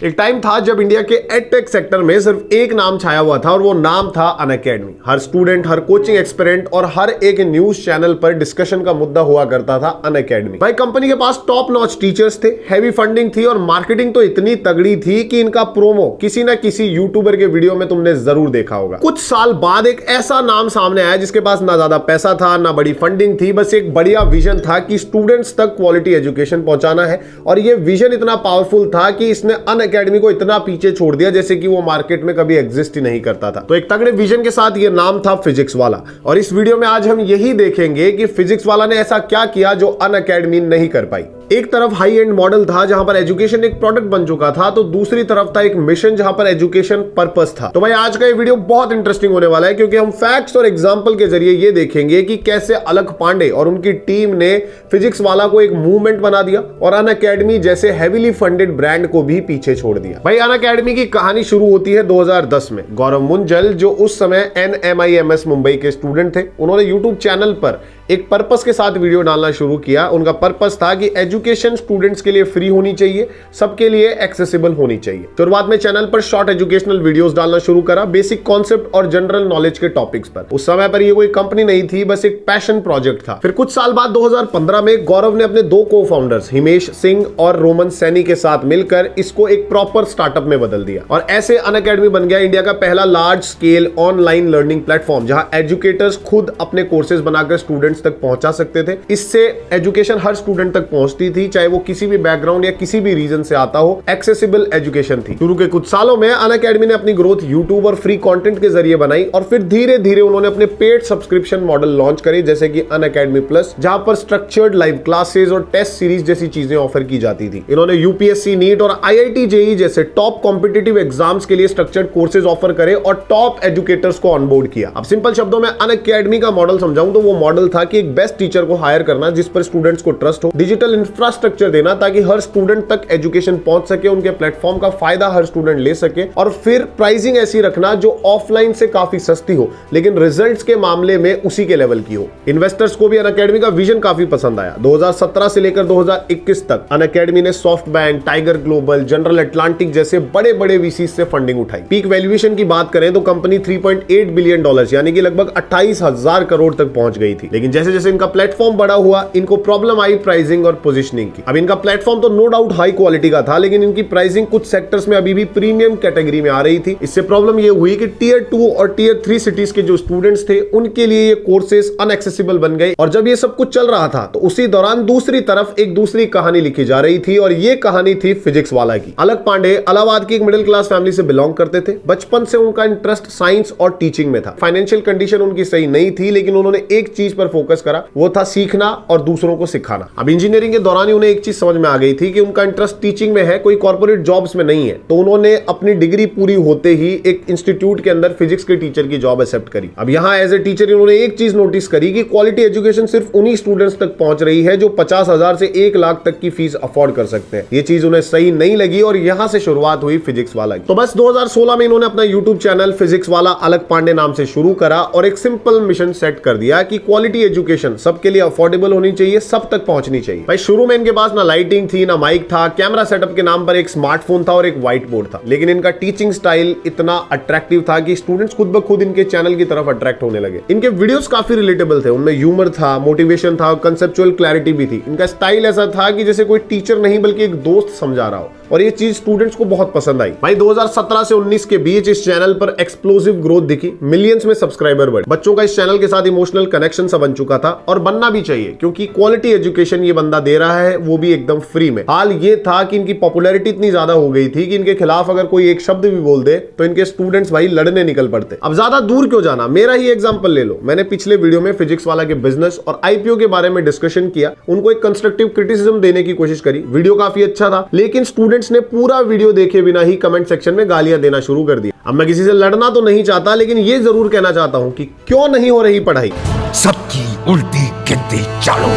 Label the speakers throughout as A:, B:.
A: एक टाइम था जब इंडिया के एडटेक सेक्टर में सिर्फ एक नाम छाया हुआ था और वो नाम था अनअकैडमी। हर स्टूडेंट, हर कोचिंग एक्सपेरिमेंट और हर एक न्यूज चैनल पर डिस्कशन का मुद्दा हुआ करता था अनअकैडमी। भाई कंपनी के पास टॉप नॉच टीचर्स थे, हैवी फंडिंग थी और मार्केटिंग तो इतनी तगड़ी थी कि इनका प्रोमो किसी ना किसी यूट्यूबर के वीडियो में तुमने जरूर देखा होगा। कुछ साल बाद एक ऐसा नाम सामने आया जिसके पास ना ज्यादा पैसा था, ना बड़ी फंडिंग थी, बस एक बढ़िया विजन था कि स्टूडेंट्स तक क्वालिटी एजुकेशन पहुंचाना है। और ये विजन इतना पावरफुल था कि इसने अनअकैडमी को इतना पीछे छोड़ दिया जैसे कि वो मार्केट में कभी एग्जिस्ट ही नहीं करता था। तो एक तगड़े विजन के साथ ये नाम था फिजिक्स वाला। और इस वीडियो में आज हम यही देखेंगे कि फिजिक्स वाला ने ऐसा क्या किया जो अनअकैडमी नहीं कर पाई। एक तरफ हाई एंड मॉडल था जहां पर एजुकेशन एक प्रोडक्ट बन चुका था, तो दूसरी तरफ था एक मिशन जहां पर एजुकेशन पर्पस था। तो भाई आज का ये वीडियो बहुत इंटरेस्टिंग होने वाला है क्योंकि हम फैक्ट्स और एग्जांपल के जरिए ये देखेंगे कि कैसे अलख पांडे और उनकी टीम ने फिजिक्स वाला को एक मूवमेंट बना दिया और अनअकैडमी जैसे हेवीली फंडेड ब्रांड को भी पीछे छोड़ दिया। भाई अनअकैडमी की कहानी शुरू होती है 2010 में। गौरव मुंजल जो उस समय NMIMS मुंबई के स्टूडेंट थे, उन्होंने यूट्यूब चैनल पर एक पर्पस के साथ वीडियो डालना शुरू किया। उनका पर्पस था कि एजुकेशन स्टूडेंट्स के लिए फ्री होनी चाहिए, सबके लिए एक्सेसिबल होनी चाहिए। शुरुआत में चैनल पर शॉर्ट एजुकेशनल वीडियोस डालना शुरू करा, बेसिक कॉन्सेप्ट और जनरल नॉलेज के टॉपिक्स पर। उस समय पर ये कोई कंपनी नहीं थी, बस एक पैशन प्रोजेक्ट था। फिर कुछ साल बाद 2015 में गौरव ने अपने दो को फाउंडर्स हिमेश सिंह और रोमन सैनी के साथ मिलकर इसको एक प्रॉपर स्टार्टअप में बदल दिया और ऐसे अनअकैडमी बन गया इंडिया का पहला large scale online learning platform जहां एजुकेटर्स खुद अपने कोर्सेज बनाकर स्टूडेंट्स तक पहुंचा सकते थे। इससे एजुकेशन हर स्टूडेंट तक पहुंचती थी, चाहे वो किसी भी बैकग्राउंड या किसी भी रीजन से आता हो। एक्सेसिबल एजुकेशन थी। शुरू के कुछ सालों में अनअकैडमी ने अपनी ग्रोथ यूट्यूब और फ्री कंटेंट के जरिए बनाई और फिर धीरे धीरे उन्होंने अपने पेड सब्सक्रिप्शन मॉडल लॉन्च करे, जैसे कि अनअकैडमी प्लस, जहां पर स्ट्रक्चर्ड लाइव क्लासेस और टेस्ट सीरीज जैसी चीजें ऑफर की जाती थी। इन्होंने यूपीएससी, नीट और IIT JEE जैसे टॉप कॉम्पिटिटिव एग्जाम्स के लिए स्ट्रक्चर्ड कोर्सेज ऑफर करे और टॉप एजुकेटर्स को ऑनबोर्ड किया। अब सिंपल शब्दों में अनअकैडमी का मॉडल समझाऊं तो वो मॉडल था कि एक बेस्ट टीचर को हायर करना जिस पर स्टूडेंट्स को ट्रस्ट हो, डिजिटल इंफ्रास्ट्रक्चर देना ताकि हर स्टूडेंट तक एजुकेशन पहुंच सके, उनके प्लेटफॉर्म का फायदा हर स्टूडेंट ले सके, और फिर प्राइसिंग ऐसी रखना जो ऑफलाइन से काफी सस्ती हो लेकिन रिजल्ट्स के मामले में उसी के लेवल की हो। इन्वेस्टर्स को भी अनअकैडमी का विजन काफी पसंद आया। 2017 से लेकर 2021 तक अनअकैडमी ने soft bank, tiger global, general Atlantic जैसे बड़े बड़े VCs से फंडिंग उठाई। पीक वैल्यूएशन की बात करें तो कंपनी $3.8 बिलियन यानी कि लगभग 28,000 करोड़ तक पहुंच गई थी। लेकिन जैसे जैसे इनका प्लेटफॉर्म बड़ा हुआ, इनको प्रॉब्लम आई प्राइसिंग और पोजीशनिंग की। अब इनका प्लेटफॉर्म तो नो डाउट हाई क्वालिटी का था, लेकिन इनकी प्राइसिंग कुछ सेक्टर्स में अभी भी प्रीमियम कैटेगरी में आ रही थी। इससे प्रॉब्लम ये हुई कि टियर 2 और टियर 3 सिटीज के जो स्टूडेंट्स थे उनके लिए ये कोर्सेज अनएक्सेसिबल बन गए। और जब ये सब कुछ चल रहा था तो उसी दौरान दूसरी तरफ एक दूसरी कहानी लिखी जा रही थी और ये कहानी थी फिजिक्स वाला की। अलख पांडे इलाहाबाद की एक मिडिल क्लास फैमिली से बिलोंग करते थे। बचपन से उनका इंटरेस्ट साइंस और टीचिंग में था। फाइनेंशियल कंडीशन उनकी सही नहीं थी, लेकिन उन्होंने एक चीज पर फोकस करा, वो था सीखना और दूसरों को सिखाना। अब इंजीनियरिंग के दौरान ही उन्हें एक चीज समझ में आ गई थी कि उनका इंटरेस्ट टीचिंग में है, कोई कॉर्पोरेट जॉब्स में नहीं है। तो उन्होंने अपनी डिग्री पूरी होते ही एक इंस्टीट्यूट के अंदर फिजिक्स के टीचर की जॉब एक्सेप्ट करी। अब यहाँ एज ए टीचर उन्होंने एक चीज नोटिस करी कि क्वालिटी एजुकेशन सिर्फ उन्हीं स्टूडेंट्स तक पहुंच रही है जो 50,000 से 1 लाख तक की फीस अफोर्ड कर सकते हैं। ये चीज उन्हें सही नहीं लगी और यहां से शुरुआत हुई फिजिक्स वाला की। तो बस 2016 में इन्होंने अपना यूट्यूब चैनल फिजिक्स वाला अलख पांडे नाम से शुरू करा और एक सिंपल मिशन सेट कर दिया कि क्वालिटी एजुकेशन सबके लिए अफोर्डेबल होनी चाहिए, सब तक पहुंचनी चाहिए। भाई शुरू में इनके पास ना लाइटिंग थी, ना माइक था, कैमरा सेटअप के नाम पर एक स्मार्टफोन था और एक व्हाइट बोर्ड था। लेकिन इनका टीचिंग स्टाइल इतना अट्रैक्टिव था कि स्टूडेंट्स खुद ब खुद इनके चैनल की तरफ अट्रैक्ट होने लगे। इनके वीडियोस काफी रिलेटेबल थे, उनमें ह्यूमर था, मोटिवेशन था, कंसेप्चुअल क्लैरिटी भी थी। इनका स्टाइल ऐसा था कि जैसे कोई टीचर नहीं बल्कि एक दोस्त समझा रहा हो और ये चीज स्टूडेंट्स को बहुत पसंद आई। भाई 2017 से 19 के बीच इस चैनल पर एक्सप्लोसिव ग्रोथ दिखी, मिलियंस में सब्सक्राइबर बढ़े। बच्चों का इस चैनल के साथ इमोशनल कनेक्शन सा बन चुका था और बनना भी चाहिए क्योंकि क्वालिटी एजुकेशन ये बंदा दे रहा है, वो भी एकदम फ्री में। हाल ये था कि इनकी पॉपुलैरिटी इतनी ज्यादा हो गई थी कि इनके खिलाफ अगर कोई एक शब्द भी बोल दे तो इनके स्टूडेंट्स भाई लड़ने निकल पड़ते। अब ज्यादा दूर क्यों जाना, मेरा ही एग्जांपल ले लो। मैंने पिछले वीडियो में फिजिक्स वाला के बिजनेस और IPO के बारे में डिस्कशन किया, उनको एक कंस्ट्रक्टिव क्रिटिसिज्म देने की कोशिश करी। वीडियो काफी अच्छा था, लेकिन स्टूडेंट्स ने पूरा वीडियो देखे बिना ही कमेंट सेक्शन में गालियां देना शुरू कर दिया। अब मैं किसी से लड़ना तो नहीं चाहता, लेकिन ये जरूर कहना चाहता हूं कि क्यों नहीं हो रही पढ़ाई,
B: सबकी उल्टी गिनती चालू।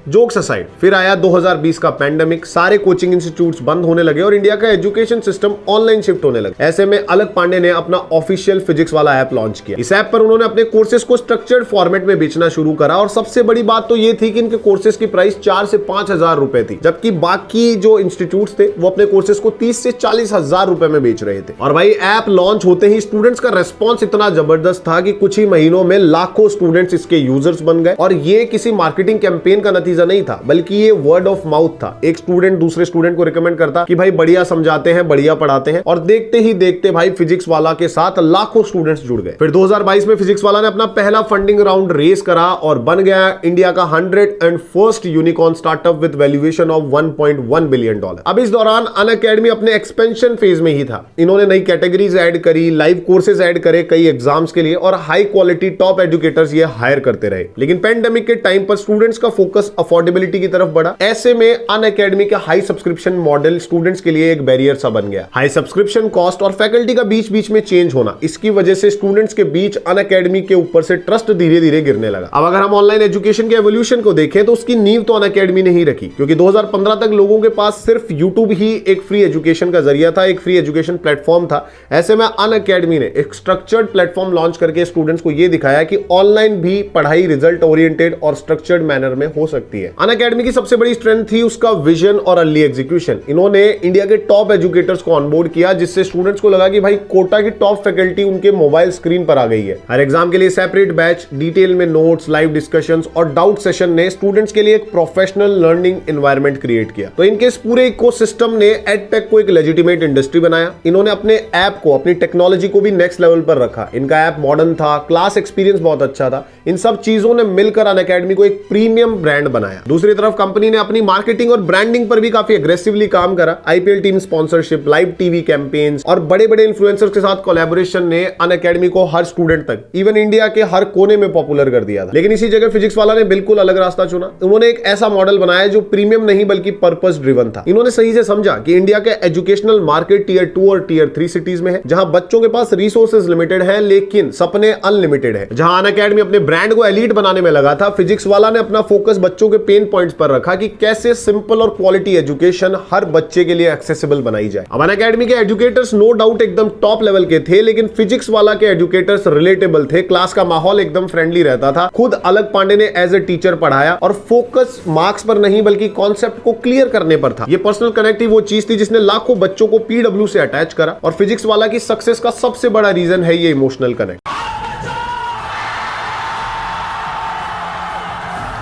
A: जोक्स असाइड, फिर आया 2020 का पैंडेमिक, सारे कोचिंग इंस्टीट्यूट्स बंद होने लगे और इंडिया का एजुकेशन सिस्टम ऑनलाइन शिफ्ट होने लगा। ऐसे में अलख पांडे ने अपना ऑफिशियल फिजिक्स वाला ऐप लॉन्च किया। इस ऐप पर उन्होंने अपने कोर्सेज को स्ट्रक्चर्ड फॉर्मेट में बेचना शुरू करा और सबसे बड़ी बात तो ये थी कि इनके कोर्सेज की प्राइस 4 से 5 हजार रुपए थी, जबकि बाकी जो इंस्टीट्यूट्स थे वो अपने कोर्सेज को 30 से 40 हजार रुपए में बेच रहे थे। और भाई ऐप लॉन्च होते ही स्टूडेंट्स का रेस्पॉन्स इतना जबरदस्त था कि कुछ ही महीनों में लाखों स्टूडेंट्स इसके यूजर्स बन गए। और ये किसी मार्केटिंग कैंपेन का नतीजा नहीं था, बल्कि ये वर्ड ऑफ माउथ था। एक स्टूडेंट दूसरे स्टूडेंट को रिकमेंड करता कि भाई बढ़िया समझाते हैं, बढ़िया पढ़ाते हैं, और देखते ही देखते भाई फिजिक्स वाला के साथ लाखों स्टूडेंट्स जुड़ गए। फिर 2022 में फिजिक्स वाला ने अपना पहला फंडिंग राउंड रेस करा और बन गया इंडिया का 101st unicorn startup with valuation of $1.1 billion. अब इस दौरान अनअकैडमी अपने एक्सपेंशन फेज में ही था। इन्होंने नई कैटेगरीज ऐड करी, लाइव कोर्सेज ऐड करे कई एग्जाम्स के लिए, और हाई क्वालिटी टॉप एजुकेटर्स ये हायर करते रहे। लेकिन पेंडेमिक के टाइम पर स्टूडेंट्स का फोकस अफोर्डेबिलिटी की तरफ बढ़ा। ऐसे में अनअकैडमी का हाई सब्सक्रिप्शन मॉडल स्टूडेंट्स के लिए एक बैरियर सा बन गया। हाई सब्सक्रिप्शन कॉस्ट और फैकल्टी का बीच बीच में चेंज होना, इसकी वजह से स्टूडेंट्स के बीच अनअकैडमी के ऊपर से ट्रस्ट धीरे धीरे गिरने लगा। अब अगर हम ऑनलाइन एजुकेशन के एवोल्यूशन को देखें तो उसकी नींव तो अनअकैडमी ने ही रखी, क्योंकि 2015 तक लोगों के पास सिर्फ यूट्यूब ही एक फ्री एजुकेशन का जरिया था, एक फ्री एजुकेशन प्लेटफॉर्म था। ऐसे में अनअकैडमी ने एक स्ट्रक्चर्ड प्लेटफॉर्म लॉन्च करके स्टूडेंट्स को यह दिखाया कि ऑनलाइन भी पढ़ाई रिजल्ट ओरिएंटेड और स्ट्रक्चर्ड मैनर में हो सकती है। अनअकैडमी की सबसे बड़ी स्ट्रेंथ थी उसका विजन और अर्ली एग्जीक्यूशन। इन्होंने इंडिया के टॉप एजुकेटर्स को ऑनबोर्ड किया, जिससे स्टूडेंट्स को लगा कि भाई कोटा की टॉप फैकल्टी उनके मोबाइल स्क्रीन पर आ गई है। हर एग्जाम के लिए सेपरेट बैच, डिटेल में नोट्स, लाइव डिस्कशंस और डाउट सेशन ने स्टूडेंट्स के लिए एक प्रोफेशनल लर्निंग एनवायरनमेंट क्रिएट किया। तो इनके इस पूरे इकोसिस्टम ने एडटेक को एक लेजिटिमेट इंडस्ट्री बनाया। इन्होंने अपने ऐप को, अपनी टेक्नोलॉजी को भी नेक्स्ट लेवल पर रखा। इनका ऐप मॉडर्न था, क्लास एक्सपीरियंस बहुत अच्छा था। इन सब चीजों ने मिलकर अनअकैडमी को एक प्रीमियम ब्रांड बनाया। दूसरी तरफ कंपनी ने अपनी मार्केटिंग और ब्रांडिंग पर भी काफी एग्रेसिवली काम करा। IPL team sponsorship, live TV campaigns और बड़े बड़े इन्फ्लुएंसर्स के साथ कोलैबोरेशन ने अनअकैडमी को हर स्टूडेंट तक, इवन इंडिया के हर कोने में पॉपुलर कर दिया था। लेकिन इसी जगह फिजिक्स वाला ने बिल्कुल अलग रास्ता चुना। उन्होंने एक ऐसा मॉडल बनाया जो प्रीमियम नहीं बल्कि पर्पस ड्रिवन था। इन्होंने सही से समझा कि इंडिया के एजुकेशनल मार्केट टियर 2 और टियर 3 सिटीज में है, जहां बच्चों के पास रिसोर्सेज लिमिटेड है लेकिन सपने अनलिमिटेड है। जहां अनअकैडमी अपने ब्रांड को एलीट बनाने में लगा था, फिजिक्स वाला ने अपना फोकस बच्चों के पेन पॉइंट्स पर रखा कि कैसे सिंपल और क्वालिटी एजुकेशन हर बच्चे के लिए एक्सेसिबल बनाई जाए। अब अनअकैडमी के एजुकेटर्स नो डाउट एकदम टॉप लेवल के थे, लेकिन फिजिक्स वाला के एजुकेटर्स रिलेटेबल थे। क्लास का माहौल एकदम फ्रेंडली रहता था। खुद अलख पांडे ने एज ए टीचर पढ़ाया और फोकस मार्क्स पर नहीं बल्कि कॉन्सेप्ट को क्लियर करने पर था। ये पर्सनल कनेक्ट ही वो चीज थी जिसने लाखों बच्चों को पीडब्ल्यू से अटैच करा, और फिजिक्स वाला की सक्सेस का सबसे बड़ा रीजन है ये इमोशनल कनेक्ट।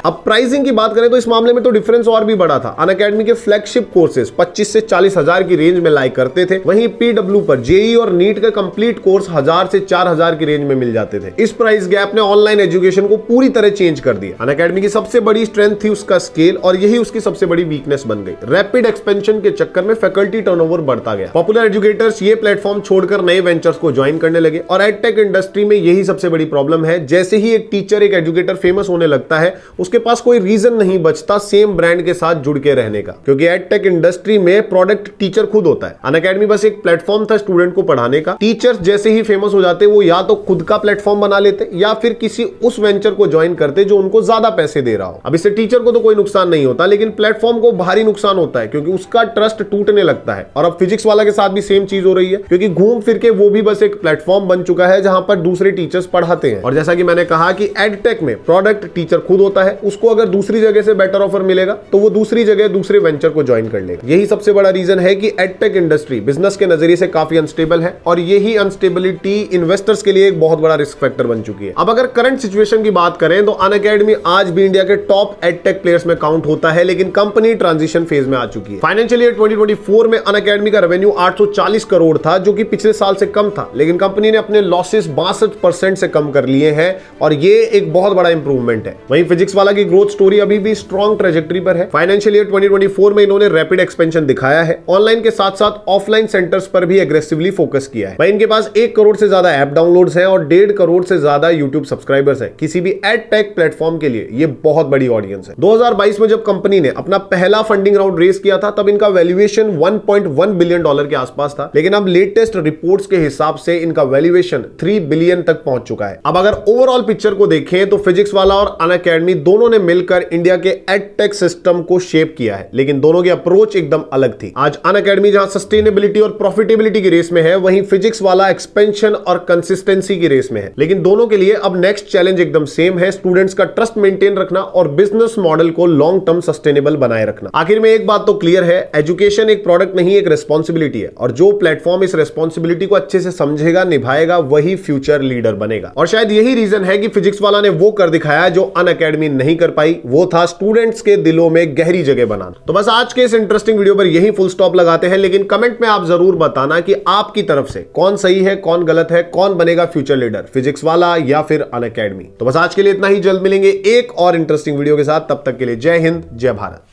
A: अब प्राइसिंग की बात करें तो इस मामले में तो डिफरेंस और भी बड़ा था। अनअकैडमी के फ्लैगशिप कोर्सेज 25 से 40 हजार की रेंज में लाइक करते थे, वहीं पीडब्ल्यू पर जेई और नीट का कंप्लीट कोर्स 1000 से 4000 की रेंज में मिल जाते थे। इस प्राइस गैप ने ऑनलाइन एजुकेशन को पूरी तरह चेंज कर दिया। अनअकैडमी की सबसे बड़ी स्ट्रेंथ थी उसका स्केल, और यही उसकी सबसे बड़ी वीकनेस बन गई। रैपिड एक्सपेंशन के चक्कर में फैकल्टी टर्नओवर बढ़ता गया। पॉपुलर एजुकेटर्स ये प्लेटफॉर्म छोड़कर नए वेंचर्स को ज्वाइन करने लगे, और एडटेक इंडस्ट्री में यही सबसे बड़ी प्रॉब्लम है। जैसे ही एक टीचर, एक एजुकेटर फेमस होने लगता है, उसके पास कोई रीजन नहीं बचता सेम ब्रांड के साथ जुड़ के रहने का, क्योंकि एडटेक इंडस्ट्री में प्रोडक्ट टीचर खुद होता है। अनअकैडमी बस एक प्लेटफॉर्म था स्टूडेंट को पढ़ाने का। टीचर्स जैसे ही फेमस हो जाते वो या तो खुद का प्लेटफॉर्म बना लेते या फिर किसी उस वेंचर को ज्वाइन करते जो उनको ज्यादा पैसे दे रहा हो। अब इससे टीचर को तो कोई नुकसान नहीं होता, लेकिन प्लेटफॉर्म को भारी नुकसान होता है, क्योंकि उसका ट्रस्ट टूटने लगता है। और अब फिजिक्स वाला के साथ भी सेम चीज हो रही है, क्योंकि घूम फिर के वो भी बस एक प्लेटफॉर्म बन चुका है जहां पर दूसरे टीचर्स पढ़ाते हैं। और जैसा कि मैंने कहा कि एडटेक में प्रोडक्ट टीचर खुद होता है, उसको अगर दूसरी जगह से बेटर ऑफर मिलेगा तो वो दूसरी जगह दूसरे वेंचर को ज्वाइन कर लेगा। यही सबसे बड़ा रीजन है कि एडटेक इंडस्ट्री बिजनेस के नजरिए से काफी अनस्टेबल है, और यही अनस्टेबिलिटी इन्वेस्टर्स के लिए एक बहुत बड़ा रिस्क फैक्टर बन चुकी है। अब अगर करंट सिचुएशन की बात करें तो अनअकैडमी आज भी इंडिया के टॉप एडटेक प्लेयर्स में काउंट होता है, लेकिन कंपनी ट्रांजिशन फेज में आ चुकी है। फाइनेंशियल ईयर 2024 में अनअकैडमी का रेवेन्यू 840 करोड़ था, जो कि पिछले साल से कम था, लेकिन कंपनी ने अपने लॉसेस 62% से कम कर लिए हैं, और ये एक बहुत बड़ा इंप्रूवमेंट है। वहीं फिजिक्स वाला की ग्रोथ स्टोरी अभी भी स्ट्रॉन्ग ट्रेजेक्टरी पर है। फाइनेंशियल ईयर 2024 में इन्होंने रैपिड एक्सपेंशन दिखाया है। ऑनलाइन के साथ साथ ऑफलाइन सेंटर्स पर भी एग्रेसिवली फोकस किया है। भाई इनके पास 1 करोड़ से ज्यादा ऐप डाउनलोड्स हैं और 1.5 करोड़ से ज्यादा यूट्यूब सब्सक्राइबर्स हैं। किसी भी एडटेक प्लेटफॉर्म के लिए ये बहुत बड़ी ऑडियंस है। 2022 में जब कंपनी ने अपना पहला फंडिंग राउंड रेस किया था, तब इनका वैल्यूएशन $1.1 बिलियन के आसपास था, लेकिन अब लेटेस्ट रिपोर्ट्स के हिसाब से इनका वैल्यूएशन $3 बिलियन तक पहुंच चुका है। अब अगर ओवरऑल पिक्चर को देखें तो फिजिक्स वाला और अनअकैडमी दोनों दोनों ने मिलकर इंडिया के एडटेक सिस्टम को शेप किया है, लेकिन दोनों की अप्रोच एकदम अलग थी। आज अनअकैडमी जहां सस्टेनेबिलिटी और प्रॉफिटेबिलिटी की रेस में है, वहीं फिजिक्स वाला एक्सपेंशन और कंसिस्टेंसी की रेस में है। लेकिन दोनों के लिए अब नेक्स्ट चैलेंज एकदम सेम है, स्टूडेंट्स का ट्रस्ट मेंटेन रखना और बिजनेस मॉडल को लॉन्ग टर्म सस्टेनेबल बनाए रखना। आखिर में एक बात तो क्लियर है, एजुकेशन एक प्रोडक्ट नहीं, एक रिस्पॉन्सिबिलिटी है, और जो प्लेटफॉर्म इस रिस्पॉन्सिबिलिटी को अच्छे से समझेगा, निभाएगा, वही फ्यूचर लीडर बनेगा। और शायद यही रीजन है कि फिजिक्स वाला ने वो कर दिखाया जो अनअकैडमी नहीं कर पाई, वो था स्टूडेंट्स के दिलों में गहरी जगह बनाना। तो बस आज के इस इंटरेस्टिंग वीडियो पर यही फुल स्टॉप लगाते हैं, लेकिन कमेंट में आप जरूर बताना कि आपकी तरफ से कौन सही है, कौन गलत है, कौन बनेगा फ्यूचर लीडर, फिजिक्स वाला या फिर अनअकैडमी। तो बस आज के लिए इतना ही, जल्द मिलेंगे एक और इंटरेस्टिंग वीडियो के साथ। तब तक के लिए जय हिंद, जय भारत।